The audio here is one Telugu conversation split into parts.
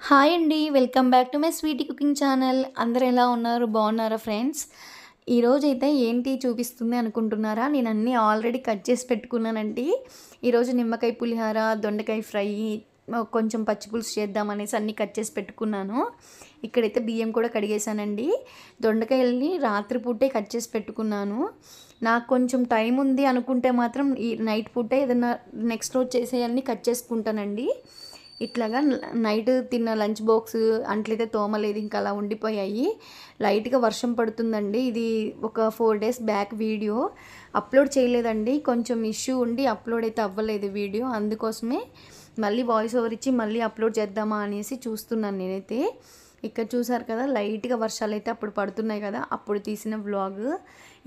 హాయ్ అండి. Welcome back to my sweety cooking channel. అందరూ ఎలా ఉన్నారు? బాగున్నారా ఫ్రెండ్స్? ఈరోజైతే ఏంటి చూపిస్తుంది అనుకుంటున్నారా? నేను అన్నీ ఆల్రెడీ కట్ చేసి పెట్టుకున్నానండి. ఈరోజు నిమ్మకాయ పులిహార, దొండకాయ ఫ్రై, కొంచెం పచ్చి పులుసు చేద్దామనేసి అన్నీ కట్ చేసి పెట్టుకున్నాను. ఇక్కడైతే బియ్యం కూడా కడిగేసానండి. దొండకాయలని రాత్రిపూటే కట్ చేసి పెట్టుకున్నాను. నాకు కొంచెం టైం ఉంది అనుకుంటే మాత్రం ఈ నైట్ పూటే ఏదైనా నెక్స్ట్ రోజు చేసేయాలని కట్ చేసుకుంటానండి. ఇట్లాగా నైట్ తిన్న లంచ్ బాక్స్ అంట్లయితే తోమలేదు, ఇంకా అలా ఉండిపోయాయి. లైట్గా వర్షం పడుతుందండి. ఇది ఒక 4 డేస్ బ్యాక్ వీడియో అప్లోడ్ చేయలేదండి. కొంచెం ఇష్యూ ఉండి అప్లోడ్ అయితే అవ్వలేదు వీడియో. అందుకోసమే మళ్ళీ వాయిస్ ఓవర్ ఇచ్చి మళ్ళీ అప్లోడ్ చేద్దామా అనేసి చూస్తున్నాను నేనైతే. ఇక్కడ చూసారు కదా, లైట్గా వర్షాలు అయితే అప్పుడు పడుతున్నాయి కదా, అప్పుడు తీసిన వ్లాగ్.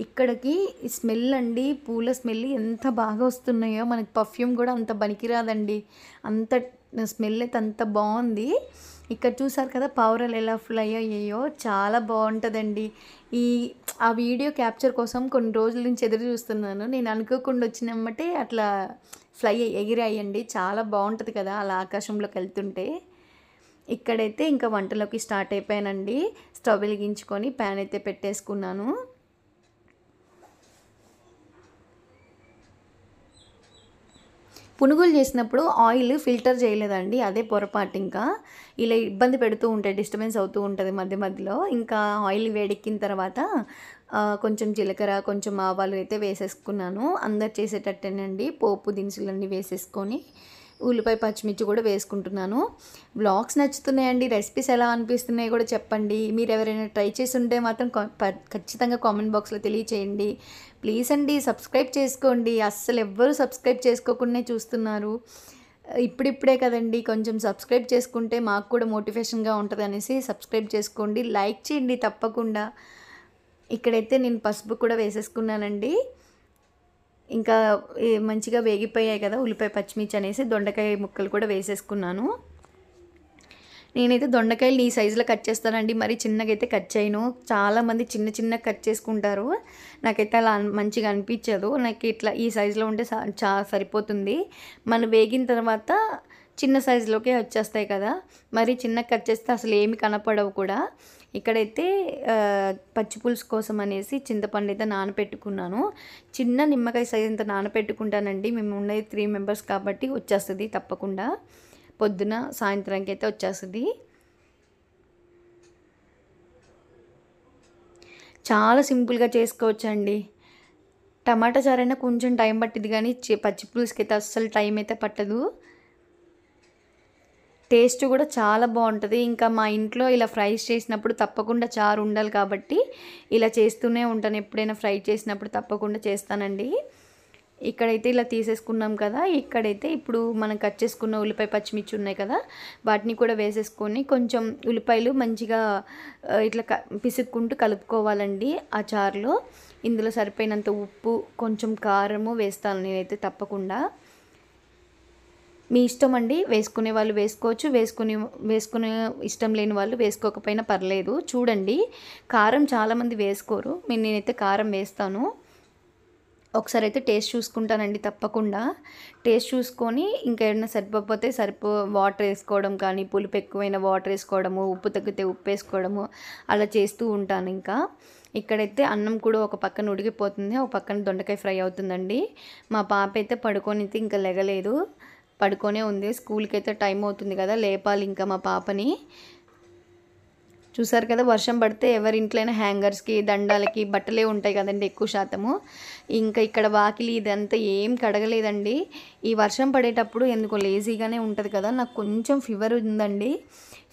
ఇక్కడికి స్మెల్ అండి, పూల స్మెల్ ఎంత బాగా వస్తున్నాయో. మనకి పర్ఫ్యూమ్ కూడా అంత పనికిరాదండి, అంత స్మెల్ అయితే అంత బాగుంది. ఇక్కడ చూసారు కదా పావురాలు ఎలా ఫ్లై అయ్యాయో, చాలా బాగుంటుందండి. ఆ వీడియో క్యాప్చర్ కోసం కొన్ని రోజుల నుంచి ఎదురు చూస్తున్నాను. నేను అనుకోకుండా వచ్చినమ్మటే అట్లా ఫ్లై ఎగిరాయండి. చాలా బాగుంటుంది కదా అలా ఆకాశంలోకి వెళ్తుంటే. ఇక్కడైతే ఇంకా వంటలోకి స్టార్ట్ అయిపోయానండి. స్టవ్ వెలిగించుకొని ప్యాన్ అయితే పెట్టేసుకున్నాను. పునుగులు చేసినప్పుడు ఆయిల్ ఫిల్టర్ చేయలేదండి, అదే పొరపాటు. ఇంకా ఇలా ఇబ్బంది పెడుతూ ఉంటాయి, డిస్టర్బెన్స్ అవుతూ ఉంటుంది మధ్య మధ్యలో. ఇంకా ఆయిల్ వేడెక్కిన తర్వాత కొంచెం జీలకర్ర, కొంచెం ఆవాలు అయితే వేసేసుకున్నాను. అందరు చేసేటట్టేనండి. పోపు దినుసులన్నీ వేసేసుకొని ఉల్లిపాయ పచ్చిమిర్చి కూడా వేసుకుంటున్నాను. వ్లాగ్స్ నచ్చుతున్నాయండి, రెసిపీస్ ఎలా అనిపిస్తున్నాయి కూడా చెప్పండి. మీరు ఎవరైనా ట్రై చేసి ఉంటే మాత్రం ఖచ్చితంగా కామెంట్ బాక్స్లో తెలియచేయండి. ప్లీజ్ అండి, సబ్స్క్రైబ్ చేసుకోండి. అస్సలు ఎవ్వరూ సబ్స్క్రైబ్ చేసుకోకుండా చూస్తున్నారు. ఇప్పుడిప్పుడే కదండి, కొంచెం సబ్స్క్రైబ్ చేసుకుంటే మాకు కూడా మోటివేషన్గా ఉంటుంది అనేసి సబ్స్క్రైబ్ చేసుకోండి. లైక్ చేయండి తప్పకుండా. ఇక్కడైతే నేను పసుపు కూడా వేసేసుకున్నానండి. ఇంకా మంచిగా వేగిపోయాయి కదా ఉల్లిపాయ పచ్చిమిర్చి అనేసి దొండకాయ ముక్కలు కూడా వేసేసుకున్నాను. నేనైతే దొండకాయలు ఈ సైజులో కట్ చేస్తానండి, మరి చిన్నగా అయితే కట్ చేయను. చాలామంది చిన్న చిన్న కట్ చేసుకుంటారు, నాకైతే అలా మంచిగా అనిపించదు. నాకు ఇట్లా ఈ సైజులో ఉంటే సరిపోతుంది. మనం వేగిన తర్వాత చిన్న సైజులోకే వచ్చేస్తాయి కదా, మరి చిన్న కట్ చేస్తే అసలు ఏమి కనపడవు కూడా. ఇక్కడైతే పచ్చి పులుసు కోసం అనేసి చింతపండు అయితే నానపెట్టుకున్నాను. చిన్న నిమ్మకాయ సైజ్ అంత నానపెట్టుకుంటానండి. మేము ఉండేది 3 మెంబర్స్ కాబట్టి వచ్చేస్తుంది తప్పకుండా. పొద్దున సాయంత్రానికి అయితే వచ్చేస్తుంది. చాలా సింపుల్గా చేసుకోవచ్చండి. టమాటా చారైనా కొంచెం టైం పట్టింది, కానీ పచ్చి పులుసుకి అయితే అస్సలు టైం అయితే పట్టదు. టేస్ట్ కూడా చాలా బాగుంటుంది. ఇంకా మా ఇంట్లో ఇలా ఫ్రైస్ చేసినప్పుడు తప్పకుండా చారు ఉండాలి కాబట్టి ఇలా చేస్తూనే ఉంటాను. ఎప్పుడైనా ఫ్రై చేసినప్పుడు తప్పకుండా చేస్తానండి. ఇక్కడైతే ఇలా తీసేసుకున్నాం కదా, ఇక్కడైతే ఇప్పుడు మనం కట్ చేసుకున్న ఉల్లిపాయ పచ్చిమిర్చి ఉన్నాయి కదా, వాటిని కూడా వేసేసుకొని కొంచెం ఉల్లిపాయలు మంచిగా ఇట్లా పిసుక్కుంటూ కలుపుకోవాలండి ఆ చారులో. ఇందులో సరిపోయినంత ఉప్పు, కొంచెం కారము వేస్తాను నేనైతే తప్పకుండా. మీ ఇష్టం అండి, వేసుకునే వాళ్ళు వేసుకోవచ్చు, వేసుకునే ఇష్టం లేని వాళ్ళు వేసుకోకపోయినా పర్లేదు. చూడండి, కారం చాలామంది వేసుకోరు, నేనైతే కారం వేస్తాను. ఒకసారి అయితే టేస్ట్ చూసుకుంటానండి తప్పకుండా. టేస్ట్ చూసుకొని ఇంకా ఏదైనా సరిపోతే వాటర్ వేసుకోవడం కానీ, పులుపు ఎక్కువైన వాటర్ వేసుకోవడము, ఉప్పు తగ్గితే ఉప్పు వేసుకోవడము, అలా చేస్తూ ఉంటాను. ఇంకా ఇక్కడైతే అన్నం కూడా ఒక పక్కన ఉడికిపోతుంది, ఒక పక్కన దొండకాయ ఫ్రై అవుతుందండి. మా పాప అయితే పడుకొని అయితే ఇంకా లెగలేదు, పడుకొనే ఉంది. స్కూల్కి అయితే టైం అవుతుంది కదా, లేపాలి ఇంకా మా పాపని. చూసారు కదా, వర్షం పడితే ఎవరింట్లైనా హ్యాంగర్స్కి, దండాలకి బట్టలే ఉంటాయి కదండి ఎక్కువ శాతము. ఇంకా ఇక్కడ వాకిలి ఇదంతా ఏం కడగలేదండి. ఈ వర్షం పడేటప్పుడు ఎందుకో లేజీగానే ఉంటుంది కదా. నాకు కొంచెం ఫీవర్ ఉందండి.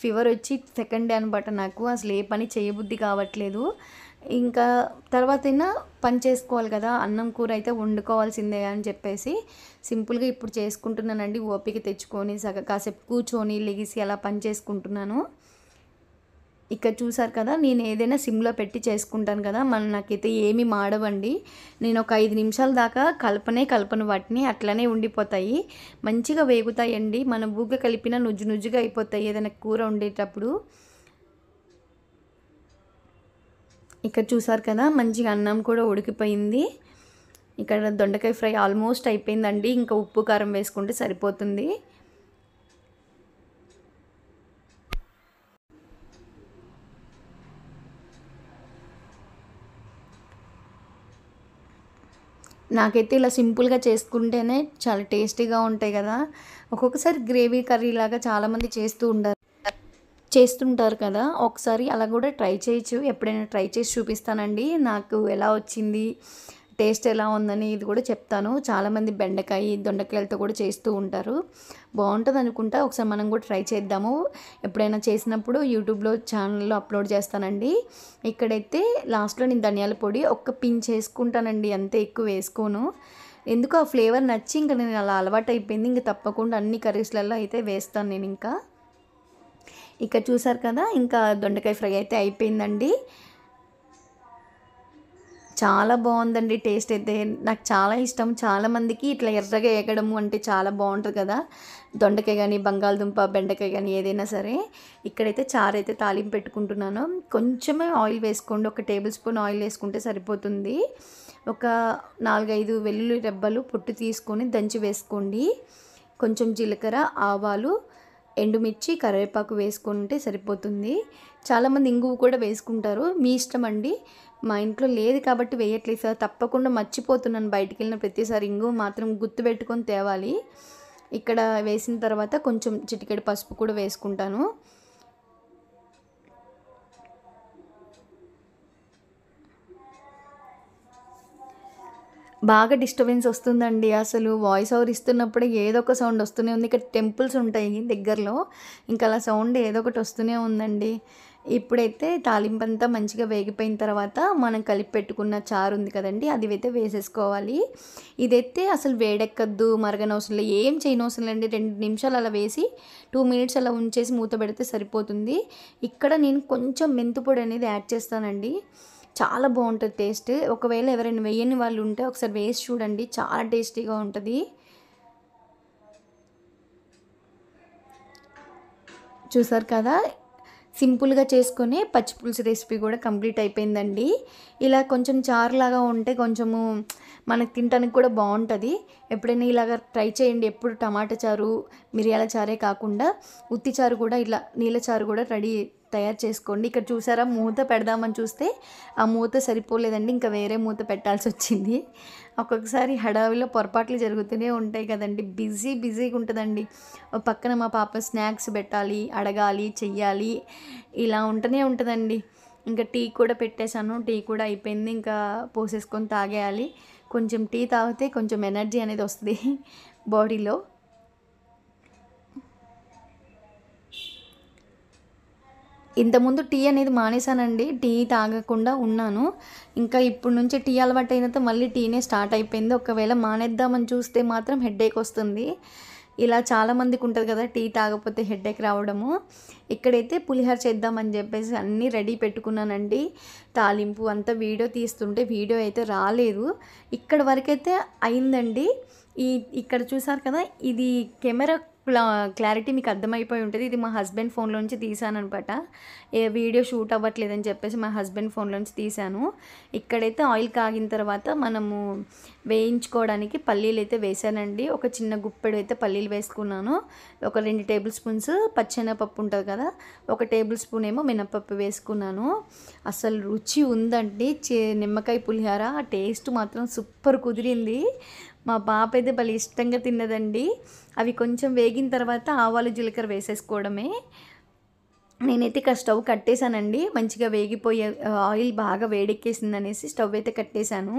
ఫీవర్ వచ్చి 2nd డే అనమాట నాకు. అసలు ఏ పని చేయబుద్ధి కావట్లేదు. ఇంకా తర్వాత అయినా పని చేసుకోవాలి కదా, అన్నం కూర అయితే వండుకోవాల్సిందే అని చెప్పేసి సింపుల్గా ఇప్పుడు చేసుకుంటున్నానండి. ఓపిక తెచ్చుకొని కాసేపు కూర్చొని లెగిసి అలా పని చేసుకుంటున్నాను. ఇక్కడ చూసారు కదా, నేను ఏదైనా సిమ్లో పెట్టి చేసుకుంటాను కదా, నాకైతే ఏమీ మాడవండి. నేను ఒక 5 నిమిషాల దాకా కలపను వాటిని, అట్లనే ఉండిపోతాయి. మంచిగా వేగుతాయండి. మనం ఊగ కలిపిన నుజ్జు నుజ్జుగా అయిపోతాయి ఏదైనా కూర వండేటప్పుడు. ఇక్కడ చూసారు కదా, మంచిగా అన్నం కూడా ఉడికిపోయింది. ఇక్కడ దొండకాయ ఫ్రై ఆల్మోస్ట్ అయిపోయిందండి. ఇంకా ఉప్పు కారం వేసుకుంటే సరిపోతుంది. నాకైతే ఇలా సింపుల్గా చేసుకుంటేనే చాలా టేస్టీగా ఉంటాయి కదా. ఒక్కొక్కసారి గ్రేవీ కర్రీ లాగా చాలామంది చేస్తుంటారు కదా. ఒకసారి అలా కూడా ట్రై చేయొచ్చు. ఎప్పుడైనా ట్రై చేసి చూపిస్తానండి నాకు ఎలా వచ్చింది, టేస్ట్ ఎలా ఉందని ఇది కూడా చెప్తాను. చాలామంది బెండకాయ దొండకాయలతో కూడా చేస్తూ ఉంటారు, బాగుంటుంది అనుకుంటా. ఒకసారి మనం కూడా ట్రై చేద్దాము. ఎప్పుడైనా చేసినప్పుడు యూట్యూబ్లో ఛానల్లో అప్లోడ్ చేస్తానండి. ఇక్కడైతే లాస్ట్లో నేను ధనియాల పొడి ఒక్క పించ్ వేసుకుంటానండి, అంతే, ఎక్కువ వేసుకోను. ఎందుకు ఆ ఫ్లేవర్ నచ్చి ఇంకా నేను అలా అలవాటు అయిపోయింది. ఇంకా తప్పకుండా అన్ని కర్రీస్లలో అయితే వేస్తాను నేను. ఇంకా ఇక్కడ చూసారు కదా, ఇంకా దొండకాయ ఫ్రై అయితే అయిపోయిందండి. చాలా బాగుందండి టేస్ట్ అయితే. నాకు చాలా ఇష్టం. చాలామందికి ఇట్లా ఎర్రగా ఎగడము అంటే చాలా బాగుంటుంది కదా, దొండకాయ కానీ బంగాళదుంప బెండకాయ కానీ ఏదైనా సరే. ఇక్కడైతే చారు అయితే తాలింపు పెట్టుకుంటున్నాను. కొంచెమే ఆయిల్ వేసుకోండి, 1 టేబుల్ స్పూన్ ఆయిల్ వేసుకుంటే సరిపోతుంది. ఒక 4-5 వెల్లుల్లి రెబ్బలు పొట్టు తీసుకొని దంచి వేసుకోండి. కొంచెం జీలకర్ర, ఆవాలు, ఎండుమిర్చి, కరివేపాకు వేసుకుంటే సరిపోతుంది. చాలామంది ఇంగువ కూడా వేసుకుంటారు, మీ ఇష్టం అండి. మా ఇంట్లో లేదు కాబట్టి వేయట్లేదు సార్. తప్పకుండా మర్చిపోతున్నాను, బయటికి వెళ్ళిన ప్రతిసారి ఇంగువ మాత్రం గుర్తుపెట్టుకొని తేవాలి. ఇక్కడ వేసిన తర్వాత కొంచెం చిటికెడు పసుపు కూడా వేసుకుంటాను. బాగా డిస్టర్బెన్స్ వస్తుందండి. అసలు వాయిస్ ఓవర్ ఇస్తున్నప్పుడే ఏదో ఒక సౌండ్ వస్తూనే ఉంది. ఇక్కడ టెంపుల్స్ ఉంటాయి దగ్గరలో, ఇంకా అలా సౌండ్ ఏదో ఒకటి వస్తూనే ఉందండి. ఇప్పుడైతే తాలింపంతా మంచిగా వేగిపోయిన తర్వాత మనం కలిపి పెట్టుకున్న చారు ఉంది కదండి, అది అయితే వేసేసుకోవాలి. ఇదైతే అసలు వేడెక్కద్దు, మరగనవసరం లేదు, ఏం చేయనవసరం లేండి. 2 నిమిషాలు అలా వేసి 2 మినిట్స్ అలా ఉంచేసి మూత పెడితే సరిపోతుంది. ఇక్కడ నేను కొంచెం మెంతుపొడి అనేది యాడ్ చేస్తానండి, చాలా బాగుంటుంది టేస్ట్. ఒకవేళ ఎవరైనా వేయని వాళ్ళు ఉంటే ఒకసారి వేసి చూడండి, చాలా టేస్టీగా ఉంటుంది. చూసారు కదా, సింపుల్గా చేసుకునే పచ్చిపులుసు రెసిపీ కూడా కంప్లీట్ అయిపోయిందండి. ఇలా కొంచెం చారులాగా ఉంటే కొంచెము మనకు తినడానికి కూడా బాగుంటుంది. ఎప్పుడైనా ఇలాగ ట్రై చేయండి. ఎప్పుడు టమాటా చారు, మిరియాల చారే కాకుండా ఉత్తి చారు కూడా, ఇలా నీళ్ళ చారు కూడా తయారు చేసుకోండి. ఇక్కడ చూసారా, మూత పెడదామని చూస్తే ఆ మూత సరిపోలేదండి, ఇంకా వేరే మూత పెట్టాల్సి వచ్చింది. ఒక్కొక్కసారి హడావిలో పొరపాట్లు జరుగుతూనే ఉంటాయి కదండి, బిజీగా ఉంటుందండి. పక్కన మా పాప స్నాక్స్ పెట్టాలి, అడగాలి, చెయ్యాలి, ఇలా ఉంటూనే ఉంటుందండి. ఇంకా టీ కూడా పెట్టేశాను, టీ కూడా అయిపోయింది, ఇంకా పోసేసుకొని తాగేయాలి. కొంచెం టీ తాగితే కొంచెం ఎనర్జీ అనేది వస్తుంది బాడీలో. ఇంతకుముందు టీ అనేది మానేశానండి, టీ తాగకుండా ఉన్నాను. ఇంకా ఇప్పుడు నుంచి టీ అలవాటు అయినంత మళ్ళీ టీనే స్టార్ట్ అయిపోయింది. ఒకవేళ మానేద్దామని చూస్తే మాత్రం హెడేక్ వస్తుంది. ఇలా చాలామందికి ఉంటుంది కదా, టీ తాగకపోతే హెడేక్ రావడము. ఇక్కడైతే పులిహోర చేద్దామని చెప్పేసి అన్నీ రెడీ పెట్టుకున్నానండి. తాలింపు అంతా వీడియో తీస్తుంటే వీడియో అయితే రాలేదు. ఇక్కడ వరకైతే అయిందండి. ఇక్కడ చూసారు కదా, ఇది కెమెరా క్లారిటీ మీకు అర్థమైపోయి ఉంటుంది. ఇది మా హస్బెండ్ ఫోన్లోంచి తీసాను అనమాట. వీడియో షూట్ అవ్వట్లేదని చెప్పేసి మా హస్బెండ్ ఫోన్లోంచి తీసాను. ఇక్కడైతే ఆయిల్ కాగిన తర్వాత మనము వేయించుకోవడానికి పల్లీలు అయితే వేసానండి. ఒక చిన్న గుప్పెడు అయితే పల్లీలు వేసుకున్నాను. ఒక 2 టేబుల్ స్పూన్స్ పచ్చెనపప్పు ఉంటుంది కదా, 1 టేబుల్ స్పూన్ ఏమో మినపప్పు వేసుకున్నాను. అసలు రుచి ఉందండి నిమ్మకాయ పులిహోర. టేస్ట్ మాత్రం సూపర్ కుదిరింది. మా పాప అయితే భలే ఇష్టంగా తిన్నదండి. అవి కొంచెం వేగిన తర్వాత ఆవాలు జీలకర్ర వేసేసుకోవడమే. నేనైతే ఇక్కడ స్టవ్ కట్టేశానండి, మంచిగా వేగిపోయే ఆయిల్ బాగా వేడెక్కేసింది అనేసి స్టవ్ అయితే కట్టేశాను.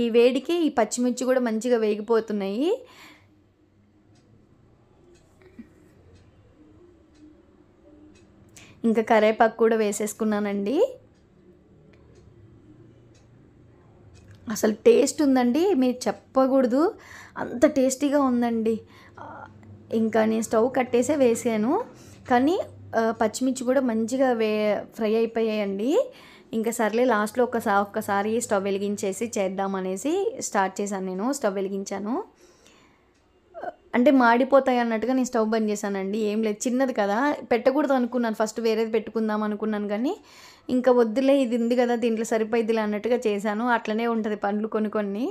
ఈ వేడికి ఈ పచ్చిమిర్చి కూడా మంచిగా వేగిపోతున్నాయి. ఇంకా కరివేపాకు కూడా వేసేసుకున్నానండి. అసలు టేస్ట్ ఉందండి, మీరు చెప్పకూడదు, అంత టేస్టీగా ఉందండి. ఇంకా నేను స్టవ్ కట్టేసే వేసాను, కానీ పచ్చిమిర్చి కూడా మంచిగా ఫ్రై అయిపోయాయండి. ఇంకా సర్లే లాస్ట్లో ఒక్కసారి స్టవ్ వెలిగించేసి చేద్దామనేసి స్టార్ట్ చేశాను. నేను స్టవ్ వెలిగించాను, అంటే మాడిపోతాయి అన్నట్టుగా నేను స్టవ్ బంద్ చేశానండి. ఏం లేదు, చిన్నది కదా, పెట్టకూడదు అనుకున్నాను, ఫస్ట్ వేరేది పెట్టుకుందాం అనుకున్నాను, కానీ ఇంకా వద్దులే, ఇది ఉంది కదా దీంట్లో సరిపోయిద్దిలే అన్నట్టుగా చేశాను. అట్లనే ఉంటుంది పండ్లు కొన్ని.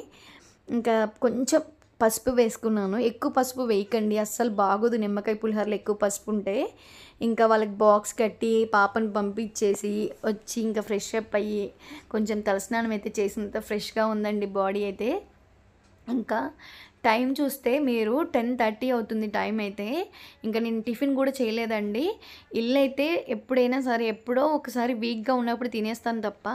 ఇంకా కొంచెం పసుపు వేసుకున్నాను. ఎక్కువ పసుపు వేయకండి, అస్సలు బాగోదు నిమ్మకాయ పులిహోరలో ఎక్కువ పసుపు ఉంటే. ఇంకా వాళ్ళకి బాక్స్ కట్టి పాపను పంపించేసి వచ్చి ఇంకా ఫ్రెష్ అప్ అయ్యి కొంచెం తలస్నానం అయితే చేసినంత ఫ్రెష్గా ఉందండి బాడీ అయితే. ఇంకా టైం చూస్తే మీరు 10:30 అవుతుంది టైం అయితే. ఇంకా నేను టిఫిన్ కూడా చేయలేదండి. ఇల్లైతే ఎప్పుడైనా సరే ఎప్పుడో ఒకసారి వీక్‌గా ఉన్నప్పుడు తినేస్తాను తప్ప,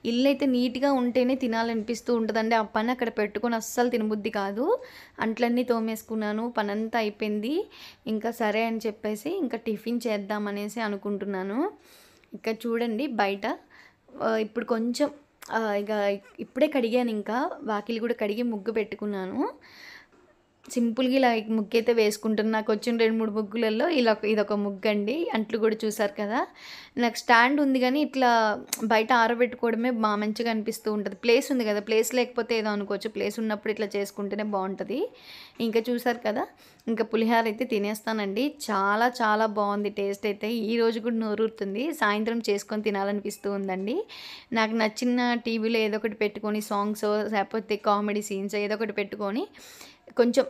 ఇల్లైతే నీట్‌గా ఉంటేనే తినాలనిపిస్తూ ఉంటదండి. ఆ పని అక్కడ పెట్టుకొని అస్సలు తినబుద్ధి కాదు. అంట్లన్నీ తోమేసుకున్నాను. పనంతా అయిపోయింది. ఇంకా సరే అని చెప్పేసి ఇంకా టిఫిన్ చేద్దామనేసి అనుకుంటున్నాను. ఇక్కడ చూడండి బయట ఇప్పుడు కొంచెం ఇక ఇప్పుడే కడిగానింకా. వాకిలి కూడా కడిగి ముగ్గు పెట్టుకున్నాను. సింపుల్‌గా ఇలా ముగ్గైతే వేసుకుంటున్నా. నాకొచ్చిన 2, 3 ముగ్గులలో ఇదొక ముగ్గండి. అంట్లు కూడా చూసారు కదా! నాకు స్టాండ్ ఉంది గానీ, ఇట్లా బయట ఆరబెట్టుకోవడమే మంచిగా అనిపిస్తూ ఉంటది. ప్లేస్ ఉంది కదా! ప్లేస్ లేకపోతే ఏదో అనుకోవచ్చు. ప్లేస్ ఉన్నప్పుడు ఇట్లా చేసుకుంటేనే బావుంటది. ఇంకా చూసారు కదా! ఇంకా పులిహోర అయితే తినేస్తానండి. చాలా చాలా బావుంది టేస్ట్ అయితే. ఈరోజు కూడా నోరూరుతుంది. సాయంత్రం చేసుకొని తినాలనిపిస్తూ ఉందండి. నాకు నచ్చిన టీవీలో ఏదో ఒకటి పెట్టుకొని సాంగ్సో, లేకపోతే కామెడీ సీన్స్ ఏదో ఒకటి పెట్టుకొని కొంచెం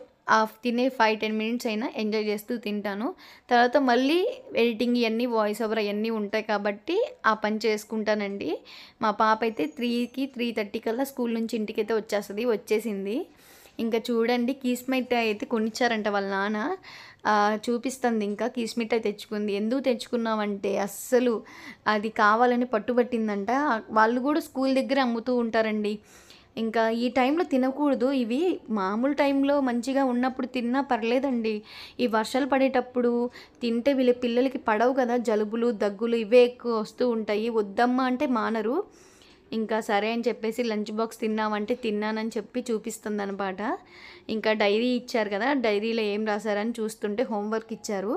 తినే 5, 10 మినిట్స్ అయినా ఎంజాయ్ చేస్తూ తింటాను. తర్వాత మళ్ళీ ఎడిటింగ్ ఇయన్నీ వాయిస్ ఓవర్ అయన్నీ ఉంటాయి కాబట్టి ఆ పని చేసుకుంటానండి. మా పాప అయితే 3కి 3:30 కల్లా స్కూల్ నుంచి ఇంటికైతే వచ్చేసింది. ఇంకా చూడండి కీస్ మిఠాయి అయితే కొనిచ్చారంట వాళ్ళ నాన్న. చూపిస్తుంది ఇంకా కీస్ మిఠాయి తెచ్చుకుంది. ఎందుకు తెచ్చుకున్నావంటే అస్సలు అది కావాలని పట్టుబట్టిందంట. వాళ్ళు కూడా స్కూల్ దగ్గర అమ్ముతూ ఉంటారండి. ఇంకా ఈ టైంలో తినకూడదు ఇవి. మామూలు టైంలో మంచిగా ఉన్నప్పుడు తిన్నా పర్లేదండి. ఈ వర్షాలు పడేటప్పుడు తింటే వీళ్ళ పిల్లలకి పడవు కదా! జలుబులు, దగ్గులు ఇవే ఎక్కువ వస్తూ ఉంటాయి. వద్దమ్మా అంటే మానరు. ఇంకా సరే అని చెప్పేసి లంచ్ బాక్స్ తిన్నామంటే తిన్నానని చెప్పి చూపిస్తుందనమాట. ఇంకా డైరీ ఇచ్చారు కదా! డైరీలో ఏం రాశారని చూస్తుంటే హోంవర్క్ ఇచ్చారు.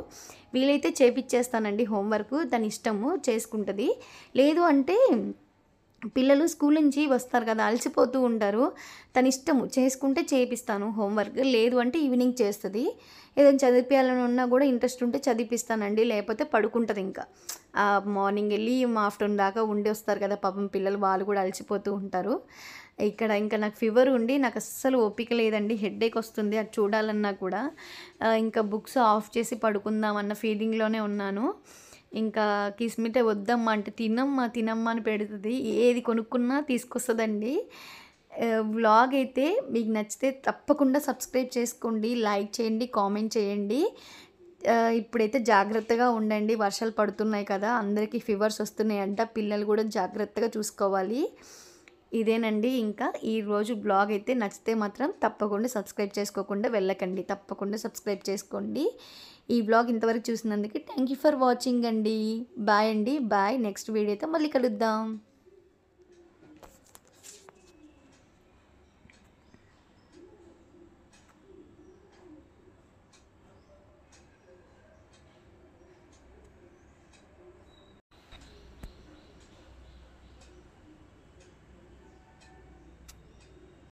వీలైతే చేపిచ్చేస్తానండి హోంవర్క్. తన ఇష్టము చేసుకుంటది. లేదు అంటే పిల్లలు స్కూల్ నుంచి వస్తారు కదా! అలసిపోతూ ఉంటారు. తన ఇష్టము చేసుకుంటే చేపిస్తాను హోంవర్క్. లేదు అంటే ఈవినింగ్ చేస్తది. ఏదైనా చదివిపియాలని ఉన్నా కూడా ఇంట్రెస్ట్ ఉంటే చదివిపిస్తానండి. లేకపోతే పడుకుంటదింకా. మార్నింగ్ వెళ్ళి ఆఫ్టర్‌నూన్ దాకా ఉండి వస్తారు కదా! పాపం పిల్లలు వాళ్ళు కూడా అలసిపోతూ ఉంటారు. ఇక్కడ ఇంకా నాకు ఫీవర్ ఉండి నాకు అస్సలు ఓపిక లేదండి. హెడ్‌ఏక్ వస్తుంది. అది చూడాలన్నా కూడా. ఇంకా బుక్స్ ఆఫ్ చేసి పడుకుందాం అన్న ఫీలింగ్‌లోనే ఉన్నాను. ఇంకా కిస్మిటే వద్దమ్మా అంటే తినమ్మా, తినమ్మా అని పెడుతది. ఏది కొనుక్కున్నా తీసుకొస్తదండి. వ్లాగ్ అయితే మీకు నచ్చితే తప్పకుండా సబ్స్క్రైబ్ చేసుకోండి. లైక్ చేయండి, కామెంట్ చేయండి. ఇప్పుడైతే జాగ్రత్తగా ఉండండి. వర్షాలు పడుతున్నాయి కదా! అందరికీ ఫీవర్స్ వస్తున్నాయంట. పిల్లలు కూడా జాగ్రత్తగా చూసుకోవాలి. ఇదేనండి ఇంకా ఈరోజు బ్లాగ్ అయితే నచ్చితే మాత్రం తప్పకుండా సబ్స్క్రైబ్ చేసుకోకుండా వెళ్ళకండి. తప్పకుండా సబ్స్క్రైబ్ చేసుకోండి. ఈ బ్లాగ్ ఇంతవరకు చూసినందుకు థ్యాంక్ యూ ఫర్ వాచింగ్ అండి. బాయ్ అండి. బాయ్. నెక్స్ట్ వీడియోతో మళ్ళీ కలుద్దాం.